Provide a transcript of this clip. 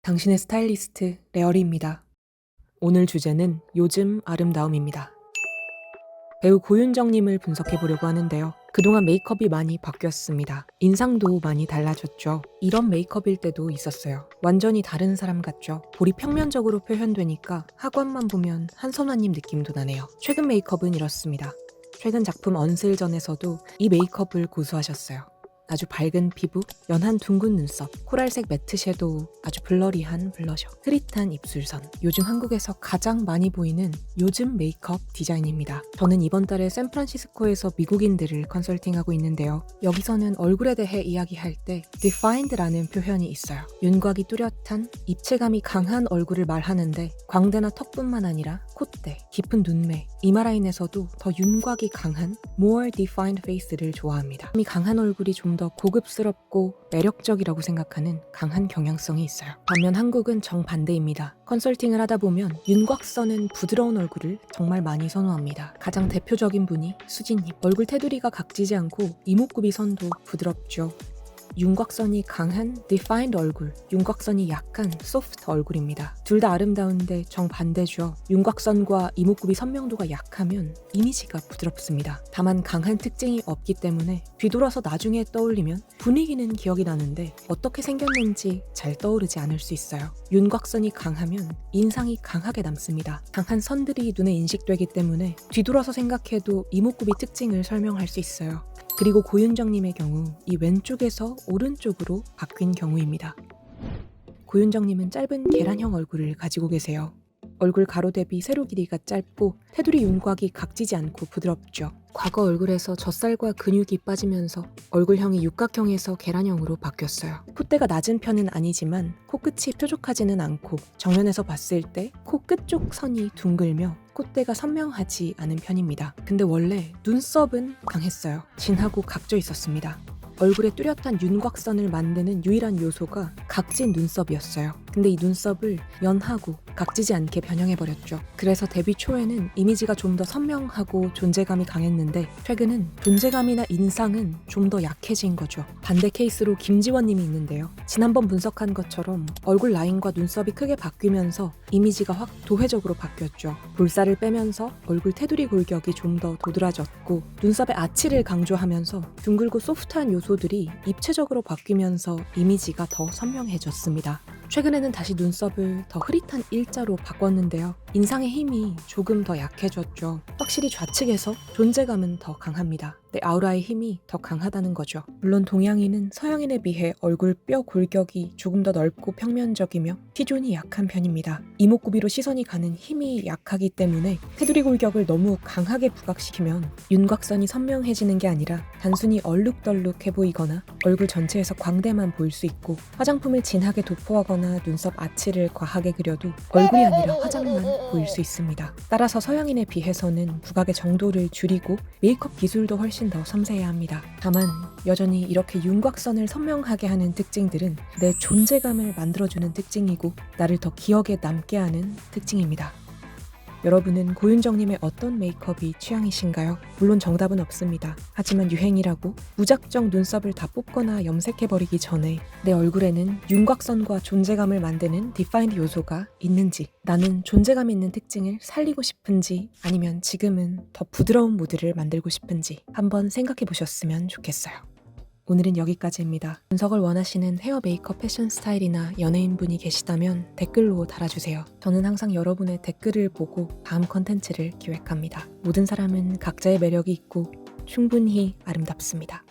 당신의 스타일리스트 레어리입니다. 오늘 주제는 요즘 아름다움입니다. 배우 고윤정님을 분석해보려고 하는데요. 그동안 메이크업이 많이 바뀌었습니다. 인상도 많이 달라졌죠. 이런 메이크업일 때도 있었어요. 완전히 다른 사람 같죠. 볼이 평면적으로 표현되니까 하관만 보면 한선화님 느낌도 나네요. 최근 메이크업은 이렇습니다. 최근 작품 언슬전에서도 이 메이크업을 고수하셨어요. 아주 밝은 피부, 연한 둥근 눈썹, 코랄색 매트 섀도우, 아주 블러리한 블러셔, 흐릿한 입술선. 요즘 한국에서 가장 많이 보이는 요즘 메이크업 디자인입니다. 저는 이번 달에 샌프란시스코에서 미국인들을 컨설팅하고 있는데요. 여기서는 얼굴에 대해 이야기할 때 defined라는 표현이 있어요. 윤곽이 뚜렷한, 입체감이 강한 얼굴을 말하는데 광대나 턱뿐만 아니라 콧대, 깊은 눈매, 이마 라인에서도 더 윤곽이 강한 more defined face를 좋아합니다. 이 강한 얼굴이 좀 더 고급스럽고 매력적이라고 생각하는 강한 경향성이 있어요. 반면 한국은 정반대입니다. 컨설팅을 하다 보면 윤곽선은 부드러운 얼굴을 정말 많이 선호합니다. 가장 대표적인 분이 수진님. 얼굴 테두리가 각지지 않고 이목구비 선도 부드럽죠. 윤곽선이 강한 defined 얼굴, 윤곽선이 약한 soft 얼굴입니다. 둘 다 아름다운데 정반대죠. 윤곽선과 이목구비 선명도가 약하면 이미지가 부드럽습니다. 다만 강한 특징이 없기 때문에 뒤돌아서 나중에 떠올리면 분위기는 기억이 나는데 어떻게 생겼는지 잘 떠오르지 않을 수 있어요. 윤곽선이 강하면 인상이 강하게 남습니다. 강한 선들이 눈에 인식되기 때문에 뒤돌아서 생각해도 이목구비 특징을 설명할 수 있어요. 그리고 고윤정님의 경우 이 왼쪽에서 오른쪽으로 바뀐 경우입니다. 고윤정님은 짧은 계란형 얼굴을 가지고 계세요. 얼굴 가로 대비 세로 길이가 짧고 테두리 윤곽이 각지지 않고 부드럽죠. 과거 얼굴에서 젖살과 근육이 빠지면서 얼굴형이 육각형에서 계란형으로 바뀌었어요. 콧대가 낮은 편은 아니지만 코끝이 뾰족하지는 않고 정면에서 봤을 때 코끝 쪽 선이 둥글며 콧대가 선명하지 않은 편입니다. 근데 원래 눈썹은 강했어요. 진하고 각져 있었습니다. 얼굴에 뚜렷한 윤곽선을 만드는 유일한 요소가 각진 눈썹이었어요. 근데 이 눈썹을 연하고 각지지 않게 변형해버렸죠. 그래서 데뷔 초에는 이미지가 좀 더 선명하고 존재감이 강했는데 최근은 존재감이나 인상은 좀 더 약해진 거죠. 반대 케이스로 김지원님이 있는데요. 지난번 분석한 것처럼 얼굴 라인과 눈썹이 크게 바뀌면서 이미지가 확 도회적으로 바뀌었죠. 볼살을 빼면서 얼굴 테두리 골격이 좀 더 도드라졌고 눈썹의 아치를 강조하면서 둥글고 소프트한 요소들이 입체적으로 바뀌면서 이미지가 더 선명해졌습니다. 최근에는 다시 눈썹을 더 흐릿한 일자로 바꿨는데요. 인상의 힘이 조금 더 약해졌죠. 확실히 좌측에서 존재감은 더 강합니다. 내 아우라의 힘이 더 강하다는 거죠. 물론 동양인은 서양인에 비해 얼굴 뼈 골격이 조금 더 넓고 평면적이며 T존이 약한 편입니다. 이목구비로 시선이 가는 힘이 약하기 때문에 테두리 골격을 너무 강하게 부각시키면 윤곽선이 선명해지는 게 아니라 단순히 얼룩덜룩해 보이거나 얼굴 전체에서 광대만 보일 수 있고 화장품을 진하게 도포하거나 눈썹 아치를 과하게 그려도 얼굴이 아니라 화장만 보일 수 있습니다. 따라서 서양인에 비해서는 부각의 정도를 줄이고 메이크업 기술도 훨씬 더 섬세해야 합니다. 다만 여전히 이렇게 윤곽선을 선명하게 하는 특징들은 내 존재감을 만들어주는 특징이고 나를 더 기억에 남게 하는 특징입니다. 여러분은 고윤정님의 어떤 메이크업이 취향이신가요? 물론 정답은 없습니다. 하지만 유행이라고 무작정 눈썹을 다 뽑거나 염색해버리기 전에 내 얼굴에는 윤곽선과 존재감을 만드는 디파인드 요소가 있는지, 나는 존재감 있는 특징을 살리고 싶은지 아니면 지금은 더 부드러운 무드를 만들고 싶은지 한번 생각해 보셨으면 좋겠어요. 오늘은 여기까지입니다. 분석을 원하시는 헤어 메이크업 패션 스타일이나 연예인분이 계시다면 댓글로 달아주세요. 저는 항상 여러분의 댓글을 보고 다음 컨텐츠를 기획합니다. 모든 사람은 각자의 매력이 있고 충분히 아름답습니다.